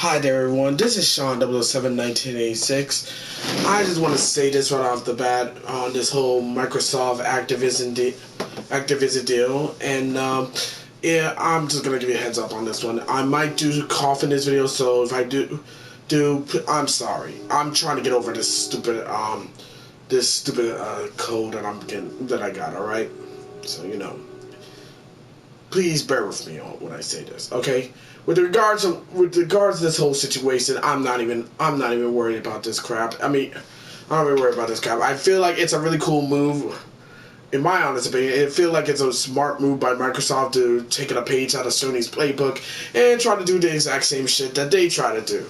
Hi there everyone, this is Sean 007 1986. I just want to say this right off the bat on this whole Microsoft-Activision deal, and yeah, I'm just going to give you a heads up on this one. I might do cough in this video, so if I do, I'm sorry. I'm trying to get over this stupid cold that I got, alright? So, you know. Please bear with me when I say this, okay? With regards to this whole situation, I'm not even worried about this crap. I mean, I'm not even worried about this crap. I feel like it's a really cool move. In my honest opinion, it feels like it's a smart move by Microsoft to take a page out of Sony's playbook and try to do the exact same shit that they try to do.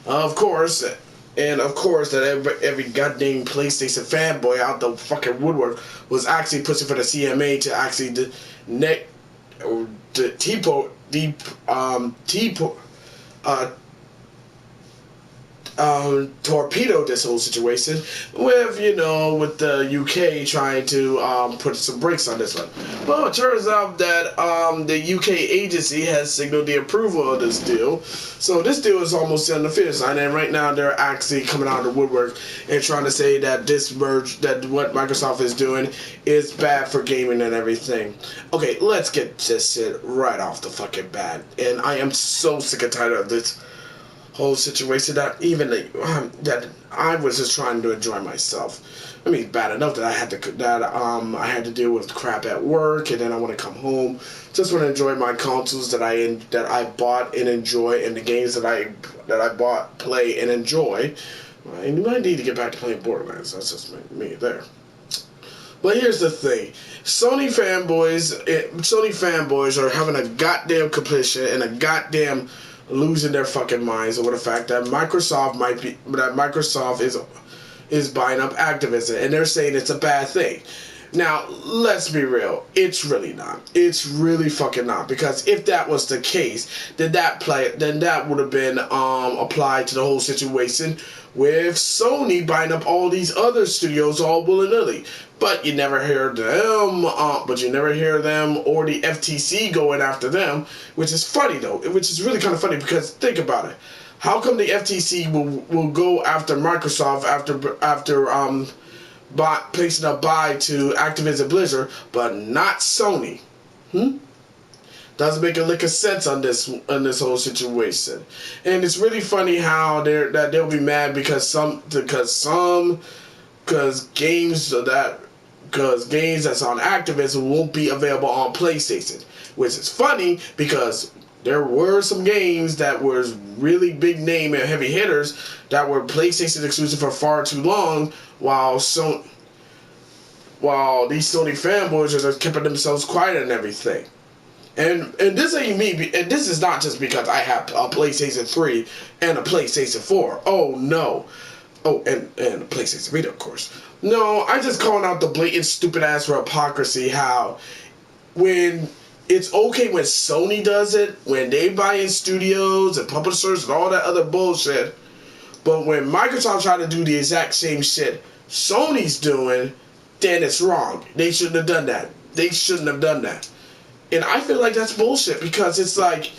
Of course, that every goddamn PlayStation fanboy out the fucking woodwork was actually pushing for the CMA to actually torpedo this whole situation with the UK trying to put some brakes on this one. Well, it turns out that the UK agency has signaled the approval of this deal, so this deal is almost on the finish line, and right now they're actually coming out of the woodwork and trying to say that that what Microsoft is doing is bad for gaming and everything. Okay, let's get this shit right off the fucking bat, and I am so sick and tired of this whole situation that that I was just trying to enjoy myself. I mean, bad enough that I had to deal with crap at work, and then I want to come home, just want to enjoy my consoles that I bought and enjoy, and the games that I bought, play, and enjoy. I might need to get back to playing Borderlands. That's just me there. But here's the thing: Sony fanboys are having a goddamn competition and a goddamn losing their fucking minds over the fact that Microsoft is buying up Activision, and they're saying it's a bad thing. Now, let's be real. It's really not. It's really fucking not. Because if that was the case, then that would have been applied to the whole situation with Sony buying up all these other studios all willy-nilly. But you never hear them. Or the FTC going after them, which is funny though. Which is really kind of funny because think about it. How come the FTC will go after Microsoft after placing a buy to Activision Blizzard, but not Sony? Doesn't make a lick of sense on this whole situation, and it's really funny how they'll be mad because games that's on Activision won't be available on PlayStation, which is funny because there were some games that were really big name and heavy hitters that were PlayStation exclusive for far too long, while these Sony fanboys are just keeping themselves quiet and everything. And this ain't me, and this is not just because I have a PlayStation 3 and a PlayStation 4. Oh no. Oh, and a PlayStation Vita, of course. No, I'm just calling out the blatant stupid ass for hypocrisy. How when it's okay when Sony does it, when they buy in studios and publishers and all that other bullshit, but when Microsoft try to do the exact same shit Sony's doing, then it's wrong. They shouldn't have done that. And I feel like that's bullshit because it's like,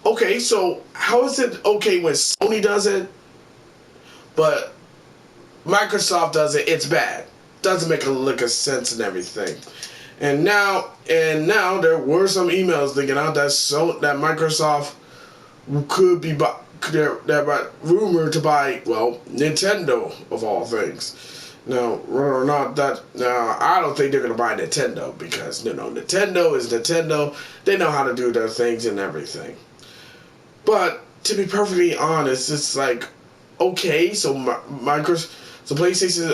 okay, so how is it okay when Sony does it, but Microsoft does it, it's bad? Doesn't make a lick of sense and everything. And now there were some emails leaking out that Microsoft could be rumored to buy, well, Nintendo of all things. Now, whether or not that, I don't think they're gonna buy Nintendo because Nintendo is Nintendo. They know how to do their things and everything. But to be perfectly honest, it's like, okay, so PlayStation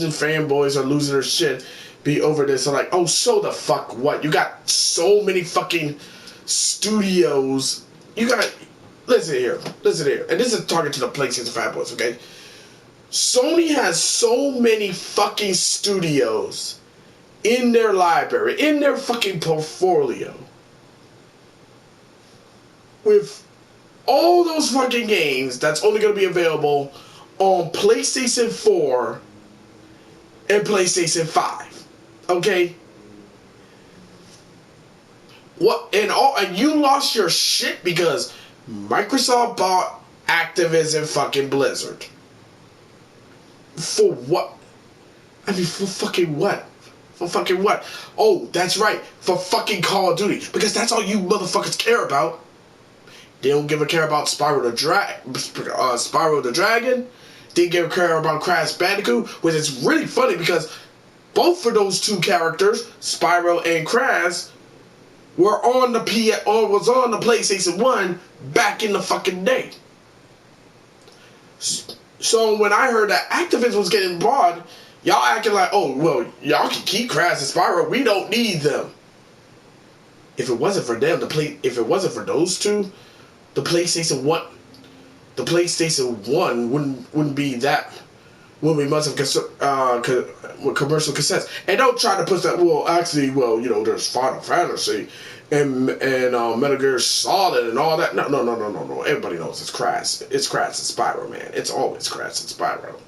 and fanboys are losing their shit be over this. So like, oh, so the fuck what? You got so many fucking studios. Listen here, and this is talking to the PlayStation fanboys, okay? Sony has so many fucking studios in their library, in their fucking portfolio, with all those fucking games that's only going to be available on PlayStation 4 and PlayStation 5. Okay? What and you lost your shit because Microsoft bought Activision fucking Blizzard. For what? I mean, for fucking what? For fucking what? Oh, that's right. For fucking Call of Duty. Because that's all you motherfuckers care about. They don't give a care about Spyro the Dragon. They give a care about Crash Bandicoot, which is really funny because both of those two characters, Spyro and Crash, was on the PlayStation 1 back in the fucking day. So when I heard that Activision was getting bought, y'all acting like, oh, well, y'all can keep Crash and Spyro. We don't need them. If it wasn't for them, if it wasn't for those two, the PlayStation 1 wouldn't be that. Wouldn't be much of commercial cassettes. And don't try to push that. Well, actually, there's Final Fantasy and Metal Gear Solid and all that. No. Everybody knows it's Crash. It's Crash and Spyro, man. It's always Crash and Spyro.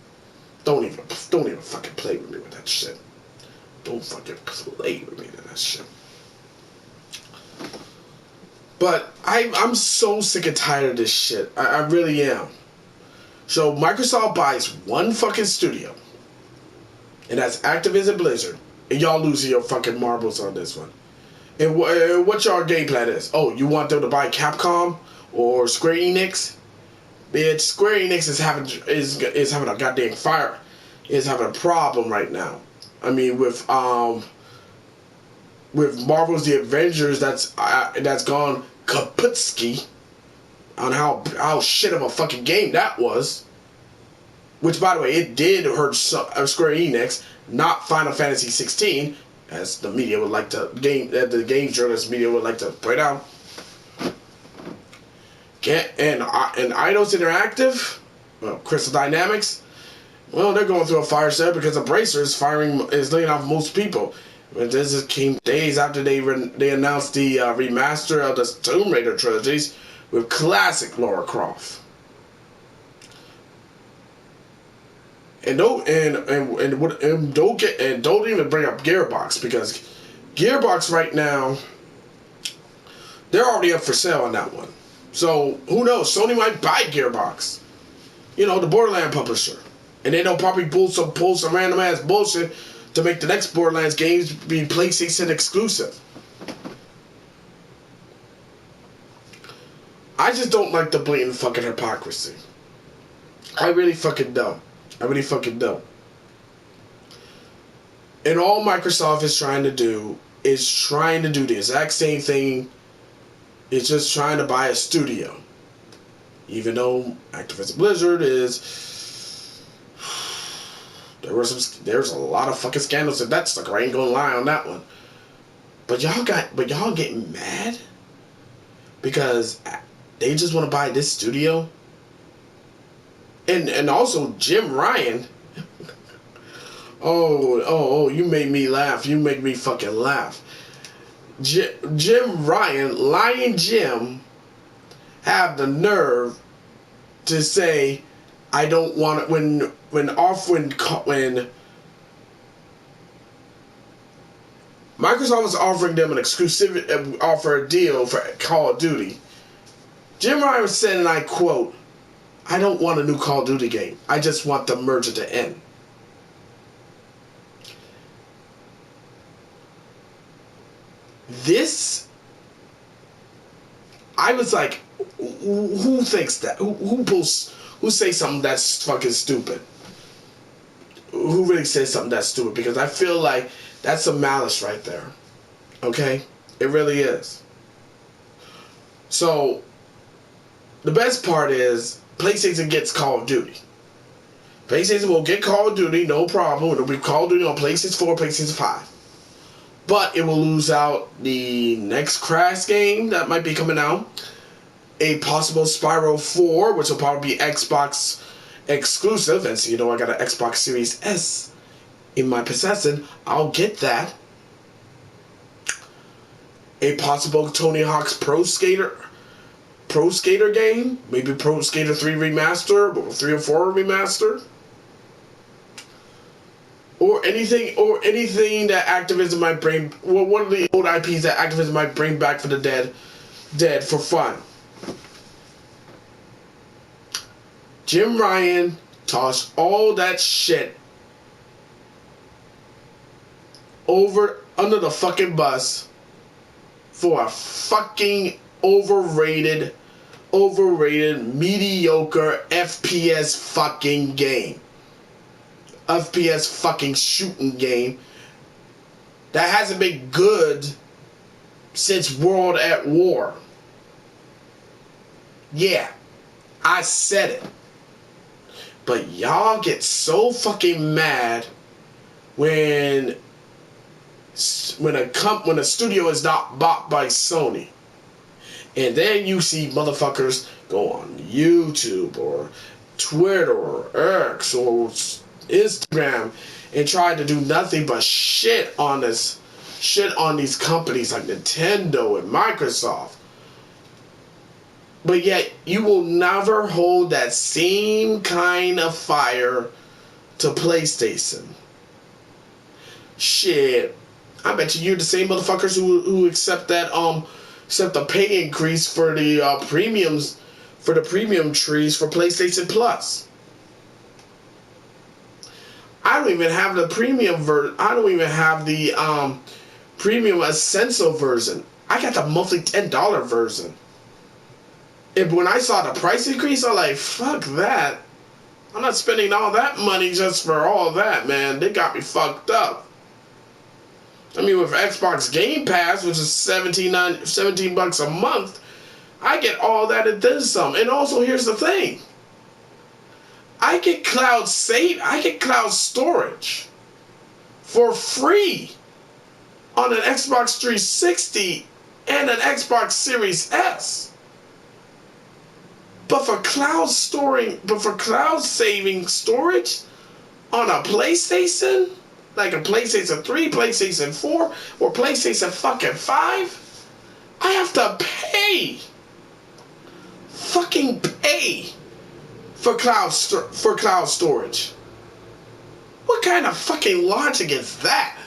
Don't even fucking play with me with that shit. Don't fucking play with me with that shit. But I'm so sick and tired of this shit. I really am. So Microsoft buys one fucking studio, and that's Activision Blizzard, and y'all losing your fucking marbles on this one. And what y'all game plan is? Oh, you want them to buy Capcom or Square Enix? Bitch, Square Enix is having a goddamn fire. Is having a problem right now. I mean, with Marvel's The Avengers, that's gone kaputski on how shit of a fucking game that was. Which, by the way, it did hurt Square Enix, not Final Fantasy 16, as the media would like to the game journalist media would like to point out. And Eidos Interactive, well, Crystal Dynamics, well, they're going through a fire set because Embracer is laying off most people. This came days after they announced the remaster of the Tomb Raider trilogies with classic Lara Croft. And don't even bring up Gearbox, because Gearbox right now, they're already up for sale on that one. So who knows? Sony might buy Gearbox, the Borderlands publisher, and then they'll probably pull some random ass bullshit to make the next Borderlands games be PlayStation exclusive. I just don't like the blatant fucking hypocrisy. I really fucking don't. And all Microsoft is trying to do the exact same thing. It's just trying to buy a studio. Even though Activision Blizzard there's a lot of fucking scandals and that stuff. I ain't gonna lie on that one. But y'all getting mad because they just want to buy this studio. And also Jim Ryan. oh, you made me laugh. You make me fucking laugh. Jim Ryan, Lion Jim, have the nerve to say, I don't want it when Microsoft was offering them an exclusive offer, a deal for Call of Duty. Jim Ryan said, and I quote, I don't want a new Call of Duty game. I just want the merger to end. This, I was like, who thinks that? Who say something that's fucking stupid? Who really says something that's stupid? Because I feel like that's some malice right there. Okay? It really is. So, the best part is, PlayStation gets Call of Duty. PlayStation will get Call of Duty, no problem. It'll be Call of Duty on PlayStation 4, PlayStation 5. But it will lose out the next Crash game that might be coming out. A possible Spyro 4, which will probably be Xbox exclusive. And so I got an Xbox Series S in my possession. I'll get that. A possible Tony Hawk's Pro Skater game, maybe Pro Skater 3 Remaster, or 3 or 4 Remaster, or anything that Activision might bring, well, one of the old IPs that Activision might bring back for the dead for fun. Jim Ryan tossed all that shit over under the fucking bus for a fucking overrated, mediocre FPS fucking game. FPS fucking shooting game that hasn't been good since World at War. Yeah, I said it. But y'all get so fucking mad when a studio is not bought by Sony. And then you see motherfuckers go on YouTube or Twitter or X or Instagram and try to do nothing but shit on these companies like Nintendo and Microsoft. But yet you will never hold that same kind of fire to PlayStation. Shit, I bet you're the same motherfuckers who accept the pay increase for the premiums, for the premium trees for PlayStation Plus. I don't even have the premium version. I don't even have the premium Essential version. I got the monthly $10 version. And when I saw the price increase, I'm like, fuck that. I'm not spending all that money just for all that, man. They got me fucked up. I mean, with Xbox Game Pass, which is $17 a month, I get all that and then some. And also, here's the thing. I get cloud storage for free on an Xbox 360 and an Xbox Series S. But for cloud saving storage on a PlayStation, like a PlayStation 3, PlayStation 4, or PlayStation fucking 5, I have to pay for cloud storage. What kind of fucking logic is that?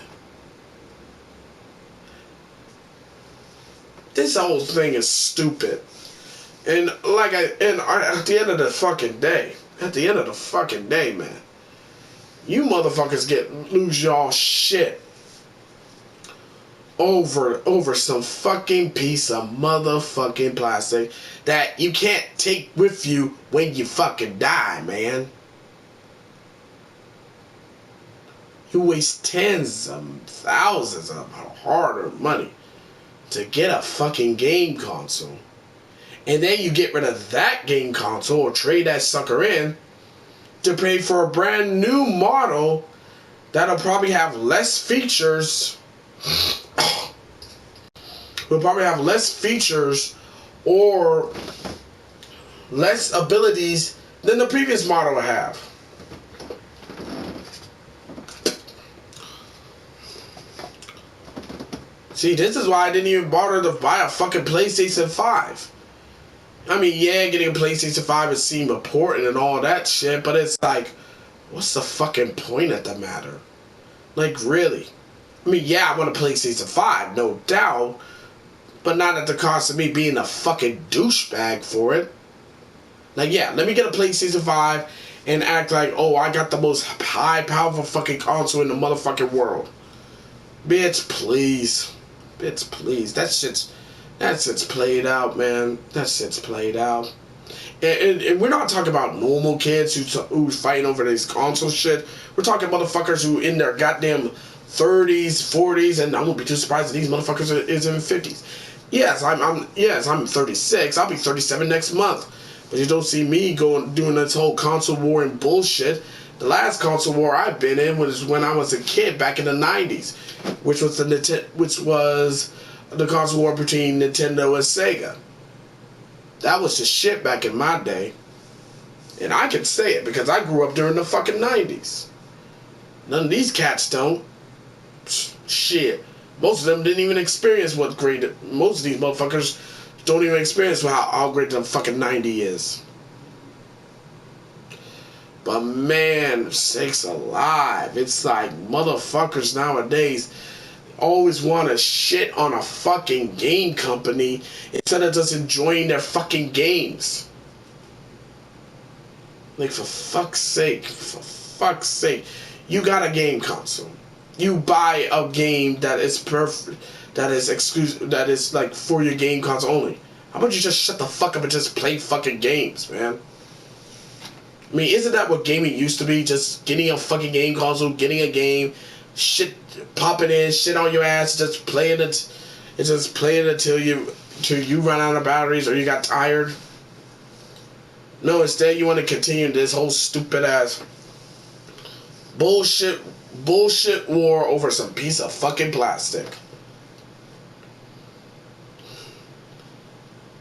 This whole thing is stupid. And at the end of the fucking day, man, you motherfuckers lose y'all shit over some fucking piece of motherfucking plastic that you can't take with you when you fucking die, man. You waste tens of thousands of hard-earned money to get a fucking game console. And then you get rid of that game console or trade that sucker in to pay for a brand new model that'll probably have less features. Will probably have less features or less abilities than the previous model will have. See, this is why I didn't even bother to buy a fucking PlayStation 5. I mean, yeah, getting a PlayStation 5 would seem important and all that shit, but it's like, what's the fucking point of the matter? Like, really? I mean, yeah, I want a PlayStation 5, no doubt, but not at the cost of me being a fucking douchebag for it. Like, yeah, let me get a PlayStation 5 and act like, oh, I got the most high, powerful fucking console in the motherfucking world. Bitch, please. Bitch, please. That shit's played out, man. That shit's played out. And we're not talking about normal kids who's fighting over this console shit. We're talking motherfuckers who in their goddamn 30s, 40s, and I won't be too surprised if these motherfuckers is in 50s. Yes, I'm 36. I'll be 37 next month. But you don't see me doing this whole console war and bullshit. The last console war I've been in was when I was a kid back in the 90s, which was the console war between Nintendo and Sega. That was the shit back in my day. And I can say it because I grew up during the fucking 90s. None of these cats don't. Shit. Most of them didn't even experience what great... Most of these motherfuckers don't even experience how great the fucking 90 is. But man, sakes alive. It's like motherfuckers nowadays always want to shit on a fucking game company instead of just enjoying their fucking games. Like, for fuck's sake, you got a game console. You buy a game that is perfect, that is exclusive, that is like for your game console only. How about you just shut the fuck up and just play fucking games, man? I mean, isn't that what gaming used to be? Just getting a fucking game console, getting a game, shit, popping in, shit on your ass, just playing it, and just playing it until you run out of batteries or you got tired. No, instead you want to continue this whole stupid ass bullshit war over some piece of fucking plastic.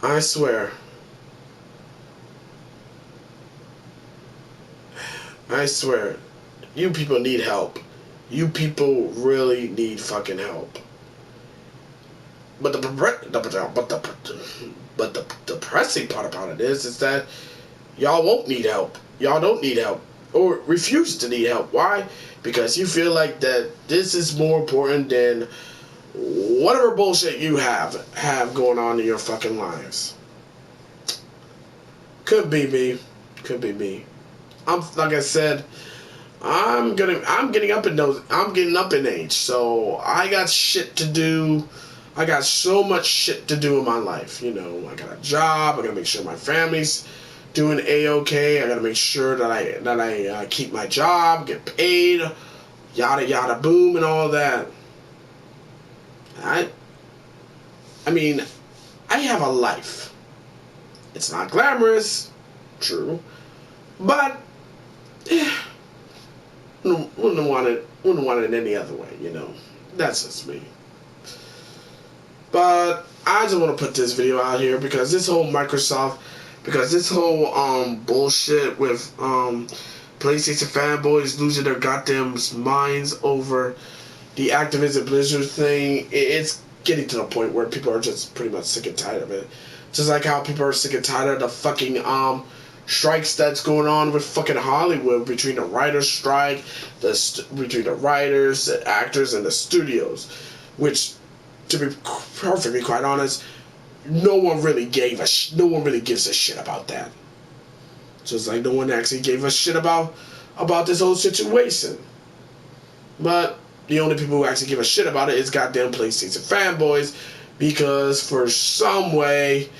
I swear. You people need help. You people really need fucking help. But the depressing part about it is that y'all won't need help. Y'all don't need help. Or refuse to need help. Why? Because you feel like that this is more important than whatever bullshit you have going on in your fucking lives. Could be me. Like I said, I'm getting up in age, so I got shit to do. I got so much shit to do in my life. You know, I got a job. I gotta make sure my family's doing A-okay. I gotta make sure that I keep my job, get paid, yada yada boom, and all that. I mean, I have a life. It's not glamorous, true, but wouldn't want it any other way. You know, that's just me. But I just want to put this video out here because this whole bullshit with PlayStation fanboys losing their goddamn minds over the Activision Blizzard thing, it's getting to the point where people are just pretty much sick and tired of it. Just like how people are sick and tired of the fucking strikes that's going on with fucking Hollywood between the writers' strike, between the writers, the actors, and the studios, which, to be perfectly quite honest, no one really gives a shit about that. Just like no one actually gave a shit about this whole situation. But the only people who actually give a shit about it is goddamn PlayStation fanboys, because for some way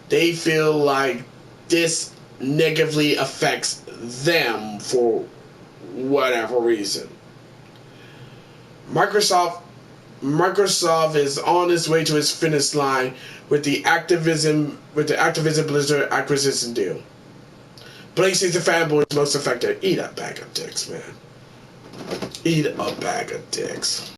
they feel like this negatively affects them for whatever reason. Microsoft is on its way to its finish line with the Activision Blizzard acquisition deal. PlayStation fanboys most affected. Eat a bag of dicks, man. Eat a bag of dicks.